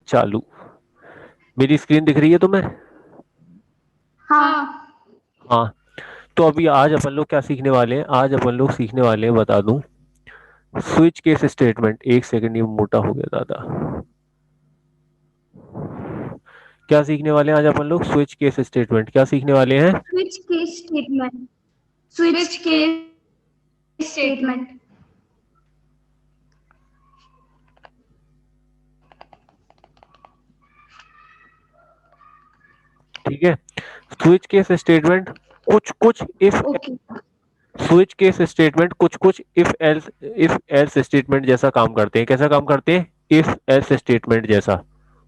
चालू। मेरी स्क्रीन दिख रही है तुम्हें? हाँ। हाँ। तो अभी आज अपन लोग क्या सीखने वाले हैं? आज अपन लोग सीखने वाले हैं, बता दूं, स्विच केस स्टेटमेंट। एक सेकंड, ये मोटा हो गया दादा। क्या सीखने वाले हैं आज अपन लोग? Switch case statement. क्या सीखने वाले हैं? Switch case statement. Switch case statement. ठीक है। स्विच केस स्टेटमेंट कुछ कुछ if okay. Switch case statement कुछ कुछ इफ एल्स स्टेटमेंट जैसा काम करते हैं। कैसा काम करते हैं? इफ एल्स स्टेटमेंट जैसा।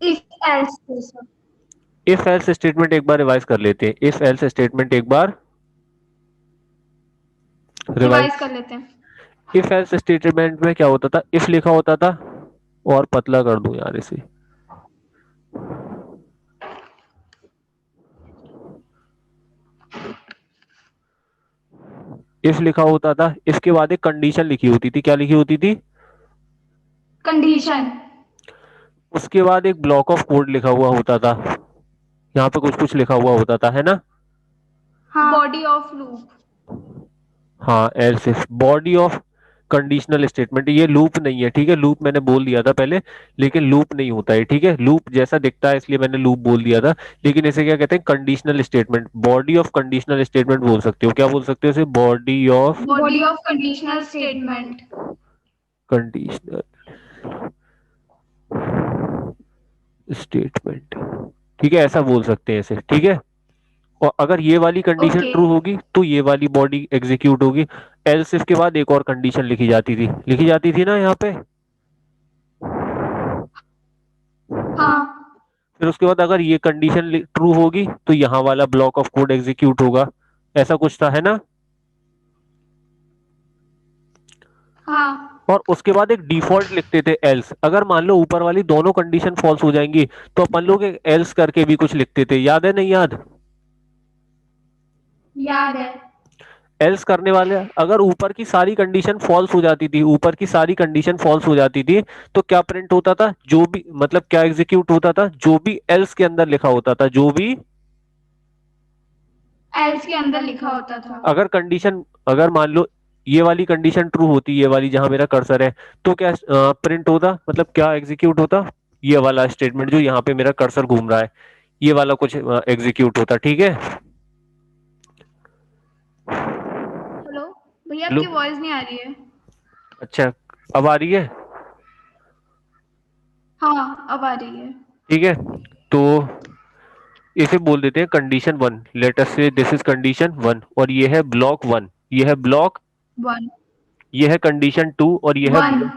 इफ एल्स जैसा। इफ एल्स स्टेटमेंट एक बार रिवाइज कर लेते हैं। इफ एल्स स्टेटमेंट एक बार रिवाइज। रिवाइज कर लेते हैं। इफ एल्स स्टेटमेंट में क्या होता था? इफ लिखा होता था, और पतला कर दूं यार इसे। इफ लिखा होता था, इसके बाद एक कंडीशन लिखी होती थी। क्या लिखी होती थी? कंडीशन। उसके बाद एक ब्लॉक ऑफ कोड लिखा हुआ होता था। यहाँ पे कुछ कुछ लिखा हुआ होता था, है ना? हाँ। Body of loop. हाँ, else if body of conditional statement. ये लूप नहीं है, ठीक है? लूप मैंने बोल दिया था पहले, लेकिन लूप नहीं होता है, ठीक है? लूप जैसा दिखता है इसलिए मैंने लूप बोल दिया था, लेकिन इसे क्या कहते हैं? Conditional statement. Body of conditional statement बोल सकते हो। क्या बोल सकते हो इसे? Body of body of conditional statement. Conditional statement. ठीक है, ऐसा बोल सकते हैं इसे, ठीक है? और अगर ये वाली कंडीशन ओके। ट्रू होगी तो ये वाली बॉडी एग्जीक्यूट होगी। एल्स इफ के बाद एक और कंडीशन लिखी जाती थी ना यहाँ पे। हाँ। फिर उसके बाद अगर ये कंडीशन ट्रू होगी तो यहाँ वाला ब्लॉक ऑफ कोड एग्जीक्यूट होगा। ऐसा कुछ था, है ना? हाँ। और उसके बाद एक डिफॉल्ट लिखते थे एल्स। अगर मान लो ऊपर वाली दोनों कंडीशन फॉल्स हो जाएंगी तो अपन लोग एक एल्स करके भी कुछ लिखते थे। याद है, नहीं याद? याद है। एल्स करने वाले, अगर ऊपर की सारी कंडीशन फॉल्स हो जाती थी, ऊपर की सारी कंडीशन फॉल्स हो जाती थी, तो क्या प्रिंट होता था? जो भी, मतलब क्या एग्जीक्यूट होता था? जो भी एल्स के अंदर लिखा होता था, जो भी। एल्स के अंदर लिखा होता था। अगर कंडीशन, अगर मान लो ये वाली कंडीशन ट्रू होती, ये वाली जहां मेरा कर्सर है, तो क्या प्रिंट होता? मतलब क्या एग्जीक्यूट होता? ये वाला स्टेटमेंट जो यहाँ पे मेरा कर्सर घूम रहा है, ये वाला कुछ एग्जीक्यूट होता, ठीक है? हेलो भैया, लो, आपकी वॉइस नहीं आ रही है। अच्छा, अब आ रही है? हाँ, अब आ रही है। ठीक है, तो इसे बोल देते हैं कंडीशन वन। लेट अस से दिस इज कंडीशन वन, और ये है ब्लॉक वन, ये है ब्लॉक, वन। ये है कंडीशन टू, और ये है वन।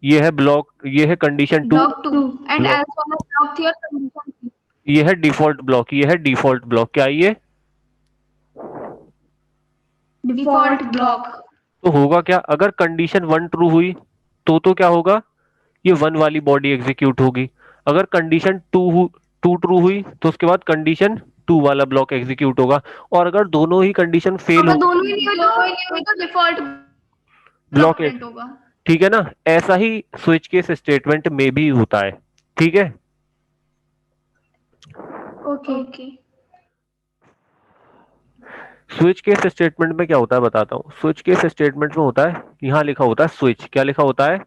ये है ब्लॉक, ये है condition two. Block two. And block, else वाला ब्लॉक थी और कंडीशन थी। ये है डिफॉल्ट ब्लॉक, ये है डिफॉल्ट ब्लॉक। क्या ये? Default block. तो होगा क्या अगर कंडीशन वन ट्रू हुई? तो क्या होगा? ये वन वाली बॉडी एग्जीक्यूट होगी। अगर कंडीशन टू ट्रू हुई तो उसके बाद कंडीशन टू वाला ब्लॉक एग्जीक्यूट होगा। और अगर दोनों ही कंडीशन फेल अगर हो, दोनों ही नहीं हुई तो डिफॉल्ट ब्लॉक ब्लॉक एक, प्रिंट होगा। ठीक है ना? ऐसा ही स्विच केस स्टेटमेंट में भी होता है, ठीक है? ओके। स्विच केस स्टेटमेंट में क्या होता है बताता हूँ। स्विच केस स्टेटमेंट में होता है, यहाँ लिखा होता है स्विच। क्या लिखा होता है?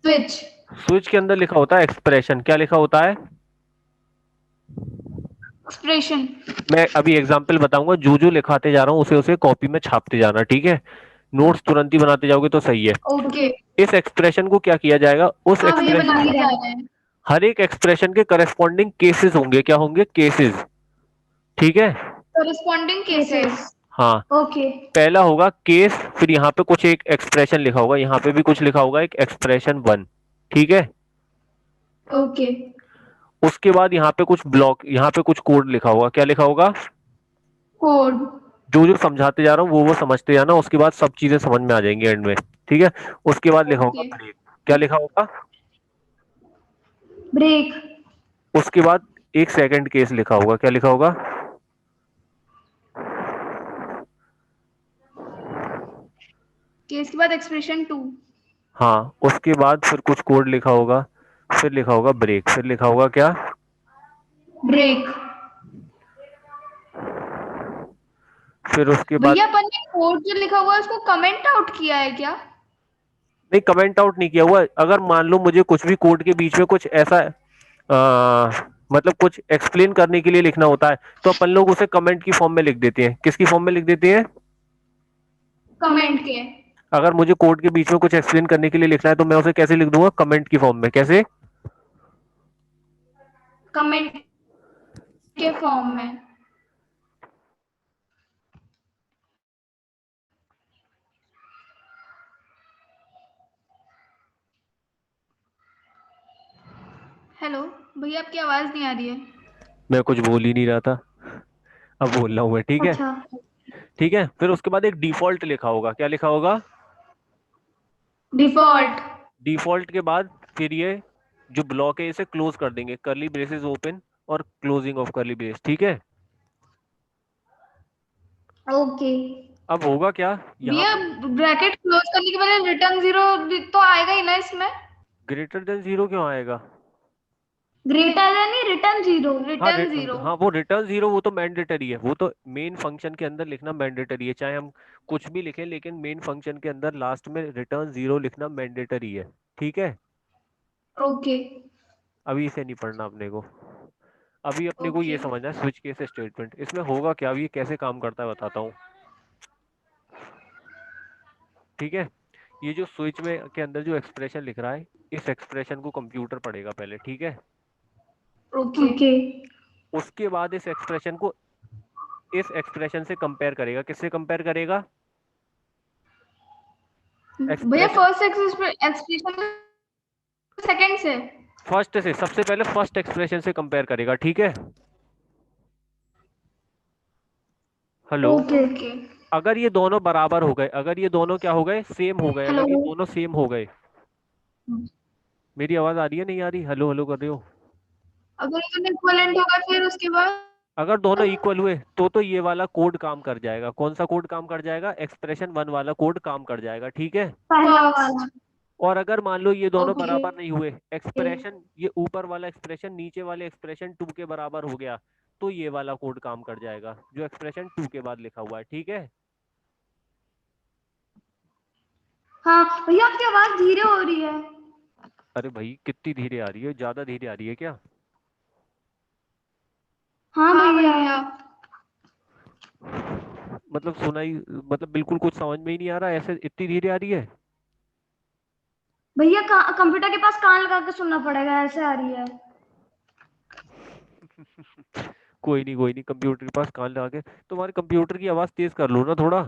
स्विच। स्विच के अंदर लिखा होता है एक्सप्रेशन। क्या लिखा होता है? एक्सप्रेशन। मैं अभी एग्जांपल बताऊंगा, जो जो लिखाते जा रहा हूँ उसे उसे कॉपी में छापते जाना, ठीक है? नोट्स तुरंत ही बनाते जाओगे तो सही है। ओके। इस एक्सप्रेशन को क्या किया जाएगा? उस हाँ भैया, एक्सप्रेशन, बना के जा रहे हैं। हर एक एक्सप्रेशन के करस्पॉन्डिंग केसेस होंगे। क्या होंगे? केसेस, ठीक है? Corresponding cases. हाँ। ओके। पहला होगा केस, फिर यहाँ पे कुछ एक एक्सप्रेशन लिखा होगा, यहाँ पे भी कुछ लिखा होगा, एक एक्सप्रेशन वन, ठीक है? ओके। उसके बाद यहाँ पे कुछ ब्लॉक, यहाँ पे कुछ कोड लिखा होगा। क्या लिखा होगा? कोड। जो जो समझाते जा रहा हूँ वो समझते जाना, उसके बाद सब चीजें समझ में आ जाएंगी एंड में, ठीक है? उसके बाद लिखा होगा ओके। ब्रेक। क्या लिखा होगा? ब्रेक। उसके बाद एक सेकंड केस लिखा होगा। क्या लिखा होगा? केस के बाद एक्सप्रेशन टू। हाँ, उसके बाद फिर कुछ कोड लिखा होगा, फिर लिखा होगा ब्रेक, फिर लिखा होगा क्या? ब्रेक। फिर उसके बाद भैया अपन ने कोड जो लिखा हुआ है उसको कमेंट आउट किया है क्या? नहीं, कमेंट आउट नहीं किया हुआ। अगर मान लो मुझे कुछ भी कोड के बीच में कुछ ऐसा मतलब कुछ एक्सप्लेन करने के लिए लिखना होता है, तो अपन लोग उसे कमेंट की फॉर्म में लिख देते हैं। किसकी फॉर्म में लिख देते हैं? कमेंट के। अगर मुझे कोड के बीच में कुछ एक्सप्लेन करने के लिए लिखना है तो मैं उसे कैसे लिख दूंगा? कमेंट की फॉर्म में। कैसे? कमेंट के फॉर्म में। हेलो भैया, आपकी आवाज नहीं आ रही है। मैं कुछ बोल ही नहीं रहा था, अब बोल रहा हूं मैं। ठीक है, अच्छा। ठीक है। फिर उसके बाद एक डिफॉल्ट लिखा होगा। क्या लिखा होगा? डिफॉल्ट। डिफॉल्ट के बाद फिर ये जो ब्लॉक है इसे क्लोज कर देंगे, करली ब्रेसेस ओपन और क्लोजिंग ऑफ करली ब्रेस। ठीक है। ओके। अब होगा क्या यहाँ भैया, पे? ब्रैकेट क्लोज करने के बाद रिटर्न जीरो तो आएगा ही ना इसमें? ग्रेटर देन जीरो क्यों आएगा? ग्रेटर देन नहीं, रिटर्न जीरो, हाँ रिटर्न जीरो। हाँ, वो रिटर्न जीरो वो तो मैंडेटरी है, वो तो मेन फंक्शन के अंदर लिखना मैंडेटरी है, चाहे हम कुछ भी लिखें, लेकिन मेन फंक्शन के अंदर लास्ट में रिटर्न जीरो लिखना मैंडेटरी है। ठीक है। ओके। अभी इसे नहीं पढ़ना अपने को, अभी अपने को ओके। ये समझना है स्विच केस स्टेटमेंट। इसमें होगा क्या, अभी ये कैसे काम करता है बताता हूँ। ठीक है। ये जो स्विच में के अंदर जो एक्सप्रेशन लिख रहा है, इस एक्सप्रेशन को कंप्यूटर पढ़ेगा पहले। ठीक है। ओके। उसके बाद इस एक्सप्रेशन से कंपेयर करेगा। किससे कंपेयर करेगा? भैया एक्सप्रेशन फर्स्ट एक्सप्रेशन सेकंड से। फर्स्ट से, सबसे पहले फर्स्ट एक्सप्रेशन से कंपेयर करेगा। ठीक है। हेलो। ओके। ओके। अगर ये दोनों बराबर हो गए, अगर ये दोनों क्या हो गए, सेम हो गए, हेलो। अगर ये दोनों सेम हो गए, मेरी आवाज आ रही है नहीं आ रही? हेलो हेलो कर रहे हो? अगर ये इक्विवेलेंट होगा फिर उसके बाद? अगर दोनों इक्वल हुए तो ये वाला कोड काम कर जाएगा। कौन सा कोड काम कर जाएगा? एक्सप्रेशन वन वाला कोड काम कर जाएगा। ठीक है। पहला वाला। और अगर मान लो ये दोनों ओके। बराबर नहीं हुए, एक्सप्रेशन ये ऊपर वाला एक्सप्रेशन नीचे वाले एक्सप्रेशन टू के बराबर हो गया, तो ये वाला कोड काम कर जाएगा जो एक्सप्रेशन टू के बाद लिखा हुआ है। ठीक है। हाँ भैया, आपकी आवाज धीरे हो रही है। अरे भाई कितनी धीरे आ रही है? ज्यादा धीरे आ रही है क्या? हाँ भैया। मतलब सुनाई, मतलब बिल्कुल कुछ समझ में ही नहीं आ रहा, ऐसे इतनी धीरे आ रही है? भैया कंप्यूटर के पास कान लगा के सुनना पड़ेगा, ऐसे आ रही है। कोई नहीं कोई नहीं, कंप्यूटर के पास कान लगा के। तुम्हारे कंप्यूटर की आवाज तेज कर लो ना थोड़ा।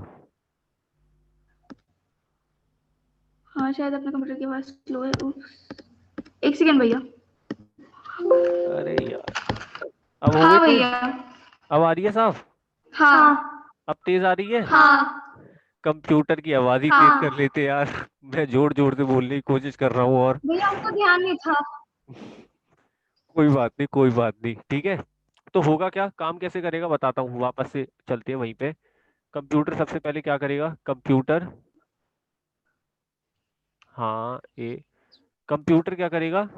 हाँ शायद अपने कंप्यूटर की आवाज स्लो है। एक सेकंड भैया। अरे यार, अब हो गई हाँ तेज? भैया। अब आ रही है साफ? हाँ। अब तेज आ रही है? हाँ। कंप्यूटर की आवाज ही तेज कर हाँ लेते यार। मैं जोर जोर से बोलने की कोशिश कर रहा हूँ और भैया, हमको ध्यान नहीं था। कोई बात नहीं कोई बात नहीं। ठीक है। तो होगा क्या, काम कैसे करेगा बताता हूँ, वापस से चलते हैं वहीं पे। कंप्यूटर सबसे पहले क्या करेगा? कंप्यूटर, हाँ ए, कंप्यूटर क्या करेगा?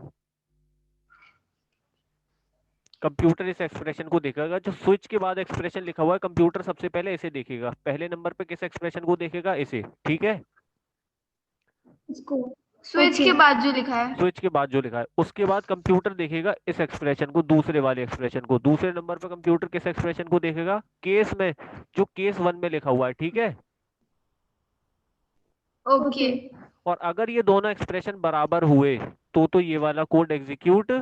कंप्यूटर इस एक्सप्रेशन को देखेगा, जो स्विच के बाद एक्सप्रेशन लिखा हुआ है, कंप्यूटर सबसे पहले इसे देखेगा। पहले नंबर पे किस एक्सप्रेशन को देखेगा? इसे। ठीक है। इसको स्विच के बाद जो लिखा है। स्विच के बाद जो लिखा है, उसके बाद कंप्यूटर देखेगा इस एक्सप्रेशन को, दूसरे वाले एक्सप्रेशन को। दूसरे नंबर पे कंप्यूटर किस एक्सप्रेशन को देखेगा? केस में, जो केस वन में लिखा हुआ है। ठीक है। ओके। और अगर ये दोनों एक्सप्रेशन बराबर हुए तो ये वाला कोड एग्जीक्यूट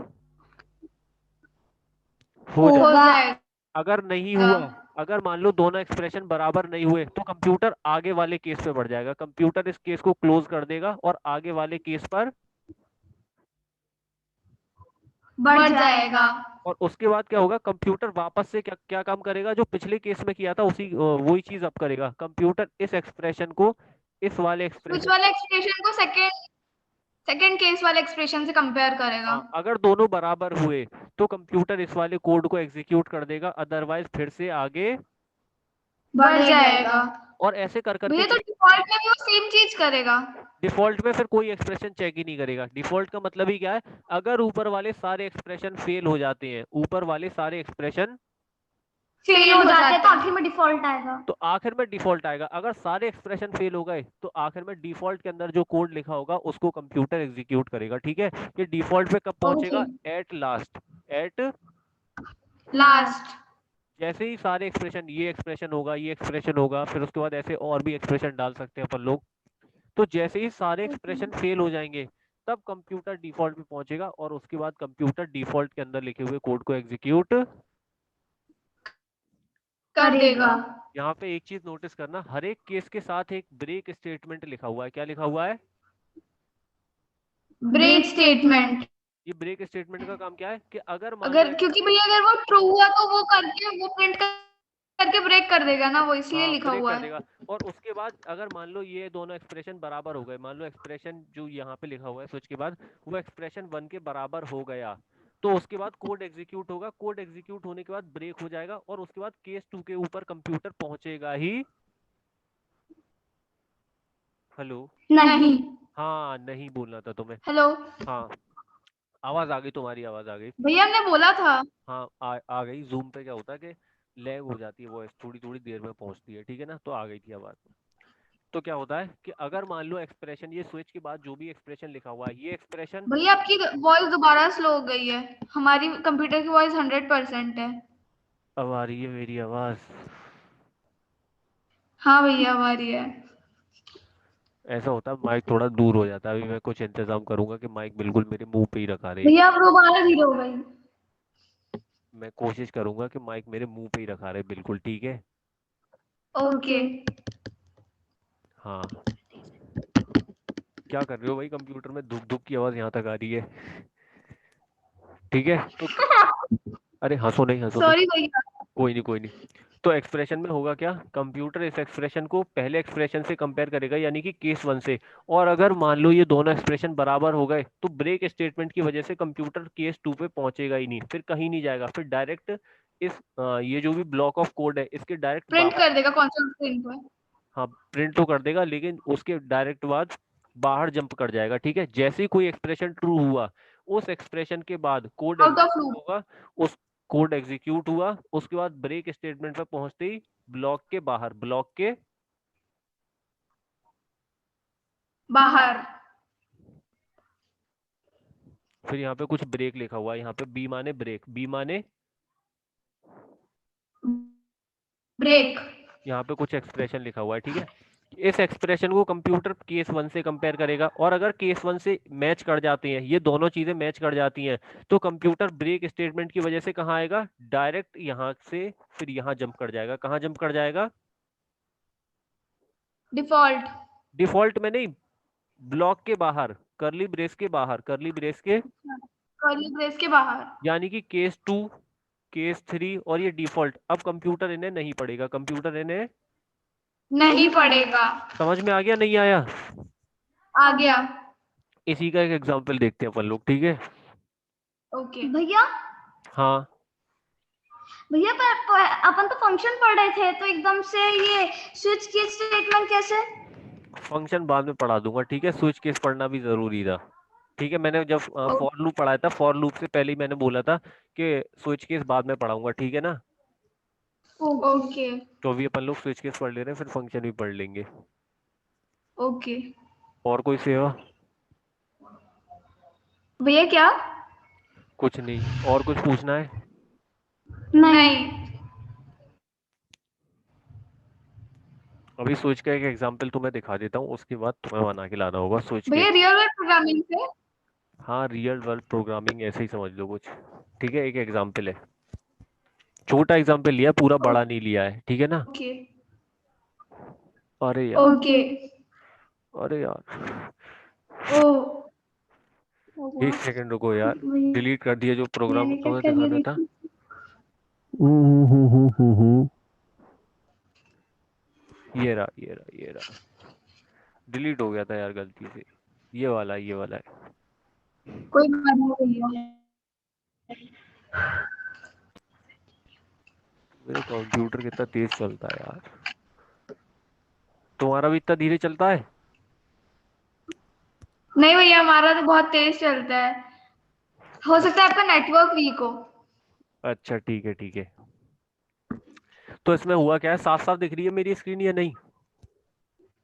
हो हो जाए। जाएगा। अगर नहीं हुआ, अगर मान लो दोनों एक्सप्रेशन बराबर नहीं हुए, तो कंप्यूटर आगे वाले केस पे बढ़ जाएगा। कंप्यूटर इस केस को क्लोज कर देगा और आगे वाले केस पर, बढ़ जाएगा। और उसके बाद क्या होगा, कंप्यूटर वापस से क्या क्या काम करेगा जो पिछले केस में किया था, उसी वही चीज अब करेगा। कंप्यूटर इस एक्सप्रेशन को इस वाले स्विच एक्सप्रेशन, वाले एक्सप्रेशन को सेकंड सेकंड केस वाले एक्सप्रेशन से कंपेयर करेगा। हाँ, अगर दोनों बराबर हुए तो कंप्यूटर इस वाले कोड को एग्जीक्यूट कर देगा, अदरवाइज फिर से आगे। बढ़ जाएगा। और ऐसे कर करके भैया तो डिफॉल्ट में भी वो सेम चीज करेगा। डिफॉल्ट में फिर कोई एक्सप्रेशन चेक ही नहीं करेगा। डिफॉल्ट का मतलब ही क्या है, अगर ऊपर वाले सारे एक्सप्रेशन फेल हो जाते हैं, ऊपर वाले सारे एक्सप्रेशन फेल हो जाते हैं तो आखिर में डिफॉल्ट आएगा। तो आखिर में डिफॉल्ट आएगा। अगर सारे एक्सप्रेशन फेल हो गए तो आखिर में डिफॉल्ट के अंदर जो कोड लिखा होगा उसको कंप्यूटर एग्जीक्यूट करेगा। ठीक है, ये डिफॉल्ट पे कब ओके। पहुंचेगा, एट लास्ट। At last. जैसे ही सारे एक्सप्रेशन, ये एक्सप्रेशन होगा, ये एक्सप्रेशन होगा, फिर उसके बाद ऐसे और भी एक्सप्रेशन डाल सकते हैं अपन लोग। तो जैसे ही सारे एक्सप्रेशन फेल हो जाएंगे तब कंप्यूटर डिफॉल्ट पे पहुंचेगा और उसके बाद कंप्यूटर डिफॉल्ट के अंदर लिखे हुए कोड को एग्जीक्यूट। कर देगा। यहाँ पे एक चीज नोटिस करना, हर एक केस के साथ एक ब्रेक स्टेटमेंट लिखा हुआ है। क्या लिखा हुआ है? Break statement. ये ब्रेक स्टेटमेंट का काम क्या है कि अगर मान लो अगर क्योंकि भैया अगर वो ट्रू हुआ तो वो करके वो प्रिंट करके ब्रेक कर देगा ना, वो इसलिए हाँ लिखा ब्रेक हुआ कर है। देगा। और उसके बाद अगर मान लो ये दोनों एक्सप्रेशन बराबर हो गए, मान लो एक्सप्रेशन जो यहाँ पे लिखा हुआ है स्विच के बाद वो एक्सप्रेशन वन के बराबर हो गया, तो उसके बाद कोड एग्जीक्यूट होगा। कोड एग्जीक्यूट होने के बाद ब्रेक हो जाएगा और उसके बाद केस टू के ऊपर कंप्यूटर पहुंचेगा ही। हेलो? नहीं। हाँ नहीं बोलना था तुम्हें। हेलो। हाँ आवाज आ गई, तुम्हारी आवाज आ गई। भैया हमने बोला था। हाँ आ गई। जूम पे क्या होता है कि लैग हो जाती है, वॉइस थोड़ी थोड़ी देर में पहुंचती है। ठीक है ना, तो आ गई थी आवाज। तो क्या होता है कि अगर मान लो एक्सप्रेशन, ये स्विच के बाद जो भी एक्सप्रेशन लिखा हुआ है, ये एक्सप्रेशन। भैया आपकी वॉइस दोबारा स्लो हो गई है। हमारी कंप्यूटर की वॉइस 100% है। अब आ रही है मेरी आवाज? हाँ भैया हमारी है। ऐसा होता है, माइक थोड़ा दूर हो जाता है। अभी मैं कुछ इंतजाम करूंगा कि माइक बिल्कुल मेरे मुंह पे ही रखा रहे। भैया अब दोबारा धीरे हो गई। मैं कोशिश करूंगा कि माइक मेरे मुंह पे ही रखा रहे बिल्कुल। ठीक है। ओके। हाँ क्या कर रहे हो भाई, कंप्यूटर में धुक धुक की आवाज यहाँ तक आ रही है। ठीक है तो अरे हंसो नहीं, हंसो नहीं। सॉरी भैया। कोई नहीं, कोई नहीं। तो एक्सप्रेशन में होगा क्या, कंप्यूटर इस एक्सप्रेशन को पहले एक्सप्रेशन से कंपेयर करेगा, यानी कि केस वन से। और अगर मान लो ये दोनों एक्सप्रेशन बराबर हो गए तो ब्रेक स्टेटमेंट की वजह से कंप्यूटर केस टू पे पहुंचेगा ही नहीं, फिर कहीं नहीं जाएगा, फिर डायरेक्ट इस ये जो भी ब्लॉक ऑफ कोड है इसके डायरेक्ट प्रिंट बाहर। कर देगा कौन सा स्क्रीन पर। हाँ प्रिंट तो कर देगा, लेकिन उसके डायरेक्ट बाद बाहर जंप कर जाएगा। ठीक है, जैसे ही कोई एक्सप्रेशन ट्रू हुआ उस एक्सप्रेशन के बाद code out of execute loop. होगा। उस कोड एग्जीक्यूट हुआ, उसके बाद ब्रेक स्टेटमेंट पे पहुंचते ही ब्लॉक के बाहर, ब्लॉक के बाहर। फिर यहाँ पे कुछ ब्रेक लिखा हुआ है, यहाँ पे बी माने ब्रेक, बी माने ब्रेक। यहाँ पे कुछ एक्सप्रेशन लिखा हुआ है। ठीक है, इस एक्सप्रेशन को कंप्यूटर केस वन से कंपेयर करेगा और अगर केस वन से मैच कर जाते हैं, ये दोनों चीजें मैच कर जाती हैं, तो कंप्यूटर ब्रेक स्टेटमेंट की वजह से कहाँ आएगा, डायरेक्ट यहाँ से फिर यहाँ जंप कर जाएगा। कहाँ जंप कर जाएगा? डिफॉल्ट। डिफॉल्ट में नहीं, ब्लॉक के बाहर, करली ब्रेस के बाहर, करली ब्रेस के। कर्ली ब्रेस के बाहर। यानी कि केस टू, केस थ्री और ये डिफॉल्ट, अब कंप्यूटर इन्हें नहीं पढ़ेगा, कंप्यूटर इन्हें। नहीं पड़ेगा। समझ में आ गया नहीं आया? आ गया। इसी का एक एग्जांपल देखते हैं अपन लोग। ठीक है। ओके भैया। हाँ भैया अपन तो फंक्शन पढ़ रहे थे तो एकदम से ये स्विच की स्टेटमेंट कैसे। फंक्शन बाद में पढ़ा दूंगा। ठीक है, स्विच केस पढ़ना भी जरूरी था। ठीक है, मैंने जब फॉर लूप पढ़ाया था, फॉर लूप से पहले ही मैंने बोला था कि स्विच केस बाद में पढ़ाऊंगा। ठीक है ना, ओके। तो अभी अपन लोग स्विच केस पढ़ ले रहे हैं, फिर फंक्शन भी पढ़ लेंगे। ओके और कोई सेवा? भैया क्या। कुछ नहीं, और कुछ पूछना है? नहीं। अभी स्विच का एक एग्जांपल तुम्हें दिखा देता हूँ, उसके बाद तुम्हें बना के लाना होगा स्विच भैया केस। रियल वर्ल्ड प्रोग्रामिंग से। हाँ रियल वर्ल्ड प्रोग्रामिंग ऐसे ही समझ लो कुछ। ठीक है, एक एग्जांपल है, छोटा एग्जांपल लिया, पूरा बड़ा नहीं लिया है। ठीक है ना। ओके। अरे यार, ओके। अरे यार, ओ। एक सेकंड रुको यार, डिलीट कर दिया जो प्रोग्राम मैंने क्या तुम्हें कर दिखाना दिया था। देखी। ये रहा, ये रहा, ये रहा। डिलीट हो गया था यार गलती से। ये वाला, ये वाला है। कोई बात नहीं भैया। मेरे कंप्यूटर कितना तेज चलता है यार, तुम्हारा भी इतना धीरे चलता है? नहीं भैया, हमारा तो बहुत तेज चलता है। हो सकता है आपका नेटवर्क वीक हो। अच्छा ठीक है ठीक है। तो इसमें हुआ क्या है, साफ साफ दिख रही है मेरी स्क्रीन या नहीं?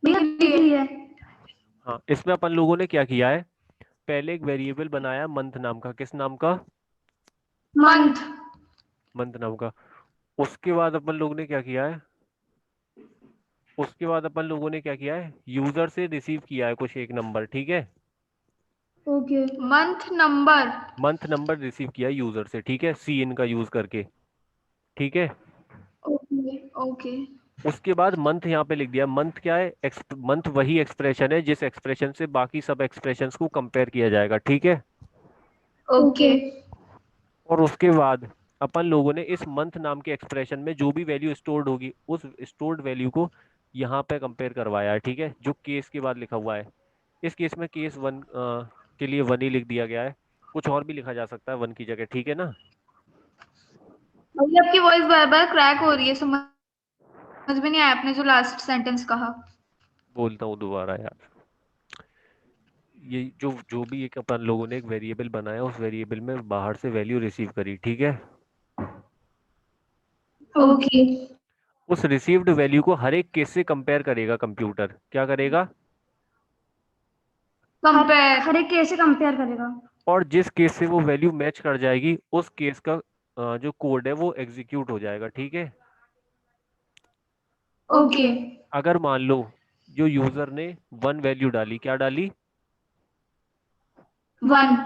भैया दिख रही है। हाँ, इसमें अपन लोगों ने क्या किया है, पहले एक वेरिएबल बनाया मंथ नाम का। किस नाम का? मंथ। मंथ नाम का। उसके बाद अपन लोगों ने क्या किया है, उसके बाद अपन लोगों ने क्या किया है, यूजर से रिसीव किया है कुछ एक नंबर, ठीक है। Okay. Month number. Month number receive किया है यूजर से, ठीक है, सी इन का यूज करके, ठीक है। ओके। ओके। उसके बाद मंथ यहाँ पे लिख दिया। मंथ क्या है, मंथ वही एक्सप्रेशन है जिस एक्सप्रेशन से बाकी सब एक्सप्रेशंस को कंपेयर किया जाएगा, ठीक है। ओके। और उसके बाद अपन लोगों ने इस मंथ नाम के एक्सप्रेशन में जो भी वैल्यू स्टोर्ड होगी उस स्टोर्ड वैल्यू को यहाँ पे कंपेयर करवाया है, ठीक है, जो केस के बाद लिखा हुआ है। इस केस में केस वन के लिए वन ही लिख दिया गया है, कुछ और भी लिखा जा सकता है वन की जगह, ठीक है ना। भैया आपकी वॉइस बार बार क्रैक हो रही है, समझ में नहीं आया आपने जो लास्ट सेंटेंस कहा। बोलता हूँ दोबारा यार। ये जो जो भी एक अपन लोगों ने एक वेरिएबल बनाया, उस वेरिएबल में बाहर से वैल्यू रिसीव करी, ठीक है। ओके। उस रिसीव्ड वैल्यू को हर एक केस से कंपेयर करेगा कंप्यूटर, क्या करेगा, कंपेयर। हर एक कैसे कंपेयर करेगा? और जिस केस से वो वैल्यू मैच कर जाएगी उस केस का जो कोड है वो एग्जीक्यूट हो जाएगा, ठीक है। ओके। अगर मान लो जो यूजर ने वन वैल्यू डाली, क्या डाली, वन।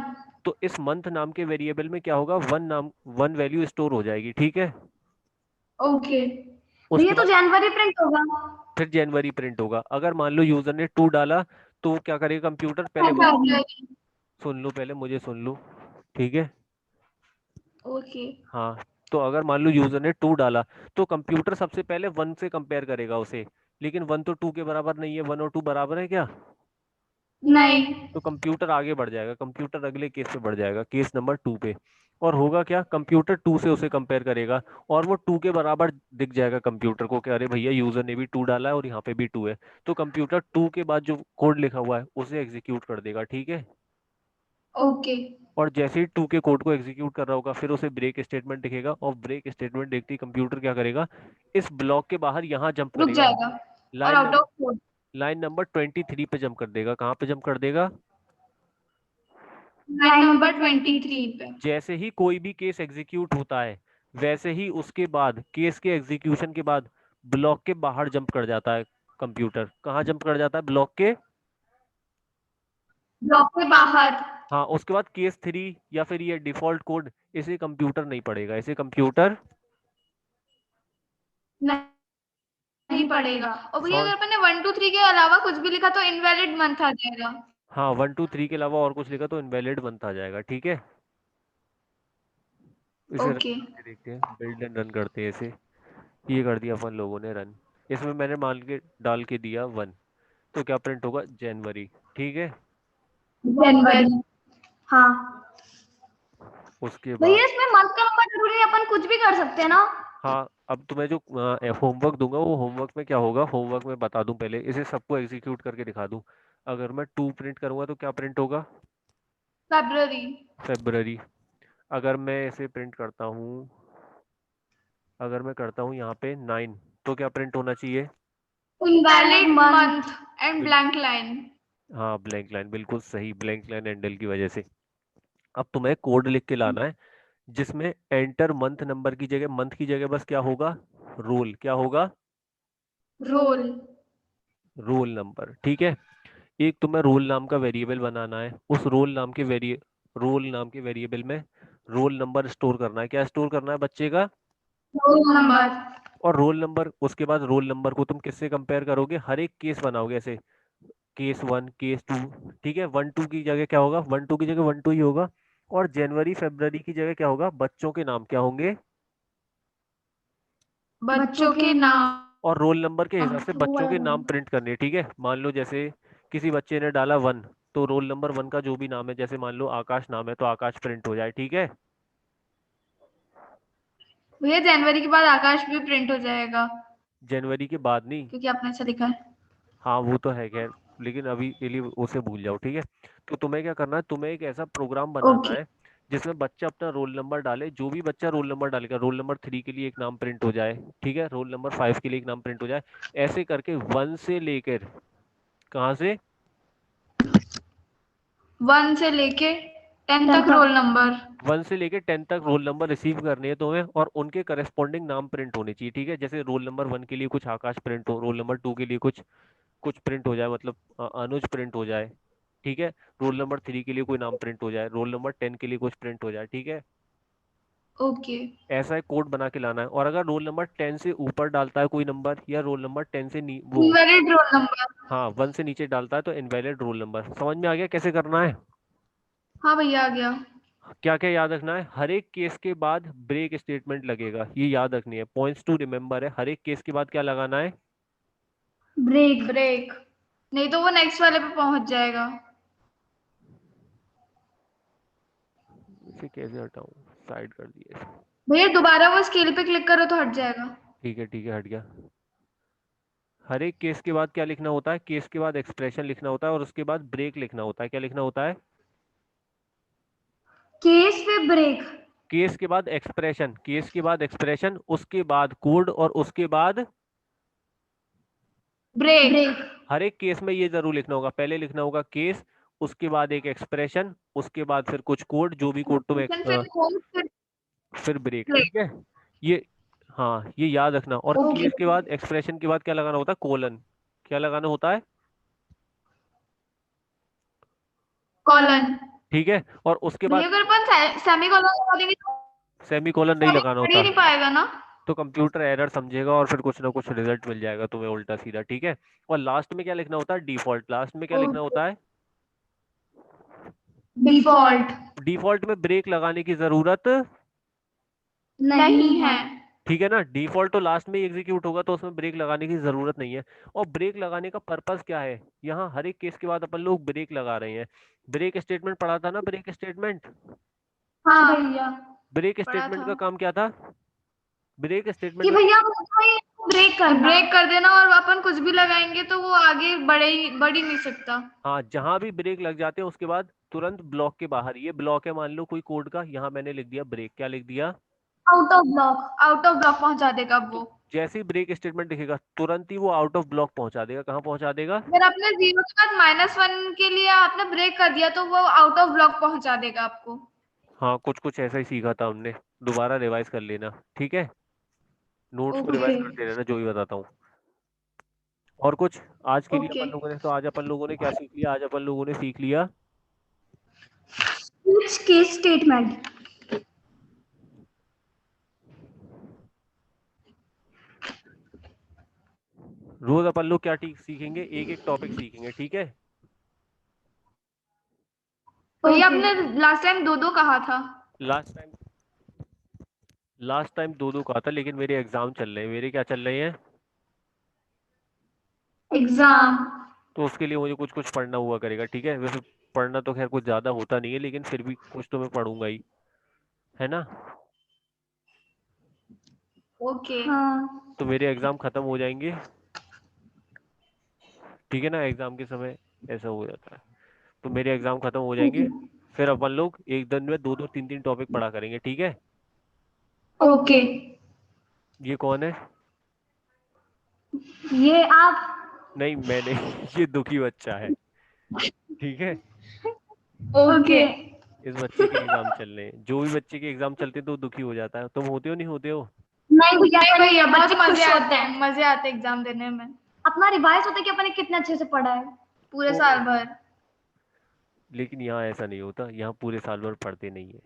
तो इस मंथ नाम के वेरिएबल में क्या होगा, वन नाम, वन वैल्यू स्टोर हो जाएगी, ठीक है। ओके। उसके भैया तो बाद जनवरी प्रिंट होगा। फिर जनवरी प्रिंट होगा। अगर मान लो यूजर ने टू डाला, तो वो क्या करेगा कंप्यूटर, पहले फरवरी। सुन लो, पहले मुझे सुन लो, ठीक है। ओके। हाँ, तो अगर मान लो यूजर ने टू डाला, तो कंप्यूटर सबसे पहले वन से कंपेयर करेगा उसे, लेकिन वन तो टू के बराबर नहीं है, वन और टू बराबर है क्या? नहीं। तो कंप्यूटर आगे बढ़ जाएगा, कंप्यूटर अगले केस पे बढ़ जाएगा, केस नंबर टू पे। और होगा क्या, कंप्यूटर टू से उसे कंपेयर करेगा, और वो टू के बराबर दिख जाएगा कंप्यूटर को कि अरे भैया यूजर ने भी टू डाला है और यहाँ पे भी टू है। तो कंप्यूटर टू के बाद जो कोड लिखा हुआ है उसे एग्जीक्यूट कर देगा, ठीक है। ओके। और जैसे ही टू के कोड को एग्जीक्यूट कर रहा होगा, फिर उसे ब्रेक स्टेटमेंट दिखेगा, और ब्रेक स्टेटमेंट देखते ही कंप्यूटर क्या करेगा, इस ब्लॉक के बाहर यहाँ जंप रुक करेगा। जाएगा। और line out number of code. Line number 23 पे जंप कर देगा। कहाँ पे जंप कर देगा? लाइन नंबर 23 पे। जैसे ही कोई भी केस एग्जीक्यूट होता है, वैसे ही उसके बाद केस के एग्जीक्यूशन के बाद ब्लॉक के बाहर जंप कर जाता है कंप्यूटर। कहाँ जंप कर जाता है, ब्लॉक के, ब्लॉक के बाहर। हाँ। उसके बाद केस थ्री या फिर ये डिफॉल्ट कोड, इसे कंप्यूटर नहीं पढ़ेगा, इसे कंप्यूटर नहीं पड़ेगा। और भैया सॉल्व, अगर अपन ने 1 2 3 के अलावा कुछ भी लिखा तो इनवैलिड मंथ आ जाएगा। हाँ, वन टू थ्री के अलावा और कुछ लिखा तो इनवैलिड बनता आ जाएगा, ठीक है। इसे रन ओके। करके देखते हैं, बिल्ड एंड रन करते हैं इसे। ये कर दिया अपन लोगों ने रन। इसमें मैंने मान के डाल के दिया वन, तो क्या प्रिंट होगा, जनवरी, ठीक है। जनवरी। हाँ। उसके बाद भैया इसमें मंथ का नंबर जरूरी है, अपन कुछ भी कर सकते हैं ना? हाँ, अब तुम्हें जो होमवर्क दूंगा वो होमवर्क में क्या होगा, होमवर्क में बता दूं, पहले इसे सबको एग्जीक्यूट करके दिखा दूं। अगर मैं टू प्रिंट करूंगा तो क्या प्रिंट होगा, फरवरी। फेब्रवरी। अगर मैं इसे प्रिंट करता हूँ, अगर मैं करता हूँ यहाँ पे नाइन, तो क्या प्रिंट होना चाहिए, invalid month and bill blank line. हाँ, ब्लैंक लाइन, बिल्कुल सही, ब्लैंक लाइन हैंडल की वजह से। अब तुम्हें कोड लिख के लाना है जिसमें एंटर मंथ नंबर की जगह, मंथ की जगह बस क्या होगा, रोल, क्या होगा, रोल। रोल नंबर, ठीक है। एक तुम्हें रोल नाम का वेरिएबल बनाना है, उस रोल नाम के वेरिएबल में रोल नंबर स्टोर करना है। क्या स्टोर करना है, बच्चे का, रोल नंबर। और रोल नंबर। उसके बाद रोल नंबर को तुम किससे कंपेयर करोगे, हर एक केस बनाओगे ऐसे, केस वन, केस टू, ठीक है। वन टू की जगह क्या होगा, वन टू की जगह वन टू ही होगा। और जनवरी फरवरी की जगह क्या होगा, बच्चों के नाम क्या होंगे, बच्चों के नाम। और रोल नंबर के हिसाब से वो बच्चों वाला के नाम रोल। प्रिंट करने, ठीक है। मान लो जैसे किसी बच्चे ने डाला वन, तो रोल नंबर वन का जो भी नाम है, जैसे मान लो आकाश नाम है तो आकाश प्रिंट हो जाए, ठीक है। भैया जनवरी के बाद आकाश भी प्रिंट हो जाएगा जनवरी के बाद नहीं, क्योंकि आपने ऐसा लिखा है। हाँ वो तो है खैर, लेकिन अभी के लिए उसे भूल जाओ, ठीक है। तो तुम्हें क्या करना है, तुम्हें एक ऐसा प्रोग्राम बनाना ओके। है जिसमें बच्चा अपना रोल नंबर डाले, जो भी बच्चा रोल नंबर डालेगा, रोल नंबर 3 के लिए एक नाम प्रिंट हो जाए, ठीक है, रोल नंबर 5 के लिए एक नाम प्रिंट हो जाए, ऐसे करके 1 से लेकर, कहाँ से, 1 से लेके 10 10 तक तक। Roll number. 1 से लेकर 10 तक रोल नंबर रिसीव करने हैं तुम्हें, और उनके करस्पॉन्डिंग नाम प्रिंट होने चाहिए, ठीक है। जैसे रोल नंबर 1 के लिए कुछ आकाश प्रिंट हो, रोल नंबर 2 के लिए कुछ कुछ प्रिंट हो जाए, मतलब अनुज प्रिंट हो जाए, ठीक है। रोल नंबर 3 के लिए कोई नाम प्रिंट हो जाए, रोल नंबर 10 के लिए कुछ प्रिंट हो जाए, ठीक है। ओके। ऐसा एक कोड बना के लाना है। और अगर रोल नंबर 10 से ऊपर डालता है कोई नंबर, या रोल नंबर 10 से वो, इनवैलिड रोल नंबर। हाँ, 1 से नीचे डालता है तो इनवैलिड रोल नंबर। समझ में आ गया कैसे करना है? हाँ भैया, आ गया। क्या क्या याद रखना है, हर एक केस के बाद ब्रेक स्टेटमेंट लगेगा, ये याद रखनी है, पॉइंट्स टू रिमेंबर है, हर एक केस के बाद क्या लगाना है, ब्रेक। ब्रेक। नहीं तो वो नेक्स्ट वाले पे पहुंच जाएगा। इसे कैसे हटाऊं, साइड कर दिए इसे। भैया दोबारा वो स्केल पे क्लिक करो तो हट जाएगा। ठीक है, हट गया। हर एक केस के बाद क्या लिखना होता है, केस के बाद एक्सप्रेशन लिखना होता है, और उसके बाद ब्रेक लिखना होता है। क्या लिखना होता है? केस पे ब्रेक। केस के बाद एक्सप्रेशन, केस के बाद एक्सप्रेशन, उसके बाद कोड, और उसके बाद ब्रेक। ब्रेक। हर एक केस में ये जरूर लिखना होगा, पहले लिखना होगा केस, उसके बाद एक एक्सप्रेशन, उसके बाद फिर कुछ कोड, जो भी कोड तुम फिर होल, फिर फिर ब्रेक, ब्रेक। ठीक है। ये, हाँ, ये याद रखना। और ओके। केस के बाद एक्सप्रेशन के बाद क्या लगाना होता है, कोलन। क्या लगाना होता है? कॉलन। ठीक है। और उसके बाद भैया अगर अपन सेमी कॉलन लगा देंगे तो सेमी कोलन नहीं लगाना पढ़ ही होता, नहीं पाएगा ना। तो कंप्यूटर एरर समझेगा और फिर कुछ ना कुछ रिजल्ट मिल जाएगा तुम्हें उल्टा सीधा, ठीक है। और लास्ट में क्या लिखना होता है, डिफॉल्ट। लास्ट में क्या लिखना ओके। होता है? डिफॉल्ट। डिफॉल्ट में ब्रेक लगाने की जरूरत, नहीं है। ठीक है ना। डिफॉल्ट तो लास्ट में एग्जीक्यूट होगा, तो उसमें ब्रेक लगाने की जरूरत नहीं है। और ब्रेक लगाने का पर्पस क्या है, यहाँ हर एक केस के बाद अपन लोग ब्रेक लगा रहे हैं। ब्रेक स्टेटमेंट पढ़ा था ना, ब्रेक स्टेटमेंट। हाँ हाँ भैया। ब्रेक पढ़ा स्टेटमेंट था का काम क्या था? ब्रेक कि स्टेटमेंट का, भैया मुझको ये ब्रेक करना। ब्रेक कर देना, और अपन कुछ भी लगाएंगे तो वो आगे बढ़ ही नहीं सकता। हाँ, जहां भी ब्रेक लग जाते हैं उसके बाद तुरंत ब्लॉक के बाहर, ये ब्लॉक है मान लो कोई कोड का, यहाँ मैंने लिख दिया ब्रेक। क्या लिख दिया? Out of block. Out of block पहुंचा देगा अब तो वो। जैसे ही ब्रेक स्टेटमेंट दिखेगा तुरंत ही वो आउट ऑफ ब्लॉक पहुंचा देगा। कहाँ पहुंचा देगा? अगर आपने 0 के बाद -1 के लिए आपने ब्रेक कर दिया तो वो आउट ऑफ ब्लॉक पहुंचा देगा आपको। हाँ, कुछ कुछ ऐसा ही सीखा था हमने, दोबारा रिवाइज कर लेना, ठीक है। नोट्स को ओके। रिवाइज करते रहना जो भी बताता हूँ। और कुछ आज के लिए ओके। अपन लोगों ने, तो आज अपन लोगों ने क्या सीख लिया, आज अपन लोगों ने सीख लिया स्विच केस स्टेटमेंट। रोज अपन लोग क्या ठीक सीखेंगे, एक एक टॉपिक सीखेंगे, ठीक है। भैया ओके। आपने लास्ट टाइम 2-2 कहा था। लास्ट टाइम, लास्ट टाइम दो दो कहा था, लेकिन मेरे एग्जाम चल रहे हैं, मेरे क्या चल रहे हैं, एग्जाम। तो उसके लिए मुझे कुछ कुछ पढ़ना हुआ करेगा, ठीक है। वैसे पढ़ना तो खैर कुछ ज्यादा होता नहीं है, लेकिन फिर भी कुछ तो मैं पढ़ूंगा ही, है ना। ओके। हाँ। तो मेरे एग्जाम खत्म हो जाएंगे, ठीक है ना, एग्जाम के समय ऐसा हो जाता है। तो मेरे एग्जाम खत्म हो ओके। जाएंगे, फिर अपन लोग एक दिन में दो दो तीन तीन टॉपिक पढ़ा करेंगे, ठीक है। ओके। ये कौन है? ये आप। नहीं, मैं नहीं ये दुखी बच्चा है, ठीक है। ओके। इस बच्चे के एग्जाम चल रहे हैं, जो भी बच्चे के एग्जाम चलते हैं तो वो दुखी हो जाता है। तुम होते हो नहीं होते हो? नहीं भैया, नहीं अपन भैया, बहुत बच्चे मजे खुश आते होते हैं, हैं। मजे आते हैं एग्जाम देने में। अपना रिवाइज होता है कि अपन ने कितने अच्छे से पढ़ा है। पूरे ओ, साल भर। लेकिन यहाँ ऐसा नहीं होता, यहाँ पूरे साल भर पढ़ते नहीं है।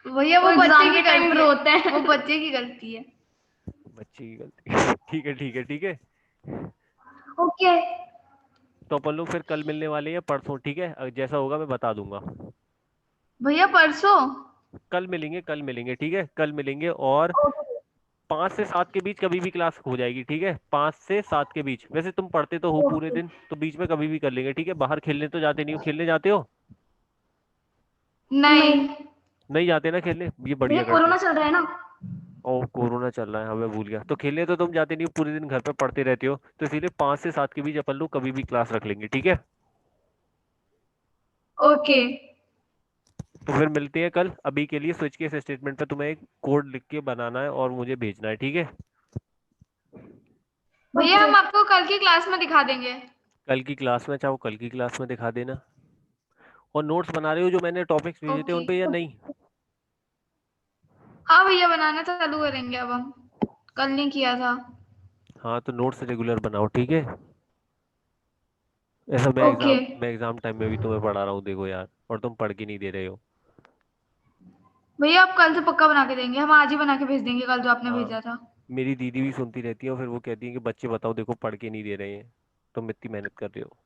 भैया वो वो बच्चे एग्जाम की के टाइम गलती रोते है, हैं। वो बच्चे की गलती है। बच्चे की गलती ठीक है, ठीक है, ठीक है। ओके। तो अपन लोग फिर कल मिलने वाले हैं, परसों, ठीक है। जैसा होगा मैं बता दूंगा। भैया परसों। कल मिलेंगे, कल मिलेंगे, ठीक है, कल मिलेंगे। और 5 से 7 के बीच कभी भी क्लास हो जाएगी, ठीक है, 5 से 7 के बीच। वैसे तुम पढ़ते तो हो पूरे ओके। दिन, तो बीच में कभी भी कर लेंगे, ठीक है। बाहर खेलने तो जाते नहीं हो, खेलने जाते हो? नहीं। नहीं नहीं जाते ना खेलने, ये भैया, बढ़िया करते कोरोना हो। चल रहा है ना। ओ कोरोना चल रहा है, हाँ मैं भूल गया। तो खेलने तो तुम जाते नहीं हो, पूरे दिन घर पे पढ़ते रहते हो, तो इसीलिए 5 से 7 के बीच अपन लोग कभी भी क्लास रख लेंगे, ठीक है? ओके। तो फिर मिलते हैं कल। अभी के लिए स्विच केस स्टेटमेंट पे तुम्हें एक कोड लिख के बनाना है और मुझे भेजना है, ठीक है? भैया ओके। हम आपको कल की क्लास में दिखा देंगे। कल की क्लास में चाहो कल की क्लास में दिखा देना। और नोट्स बना रहे हो जो मैंने टॉपिक्स भेजे थे ओके। उन पे या नहीं? हाँ भैया बनाना चालू करेंगे अब हम, कल नहीं किया था। हाँ तो नोट्स रेगुलर बनाओ, ठीक है? ऐसा ओके। मैं एग्जाम टाइम में भी तुम्हें पढ़ा रहा हूँ, देखो यार, और तुम पढ़ के नहीं दे रहे हो। भैया आप कल से पक्का बना के देंगे, हम आज ही बना के भेज देंगे कल जो आपने हाँ, भेजा था। मेरी दीदी भी सुनती रहती है और फिर वो कहती है कि बच्चे बताओ देखो पढ़ के नहीं दे रहे हैं, तुम इतनी मेहनत कर रहे हो।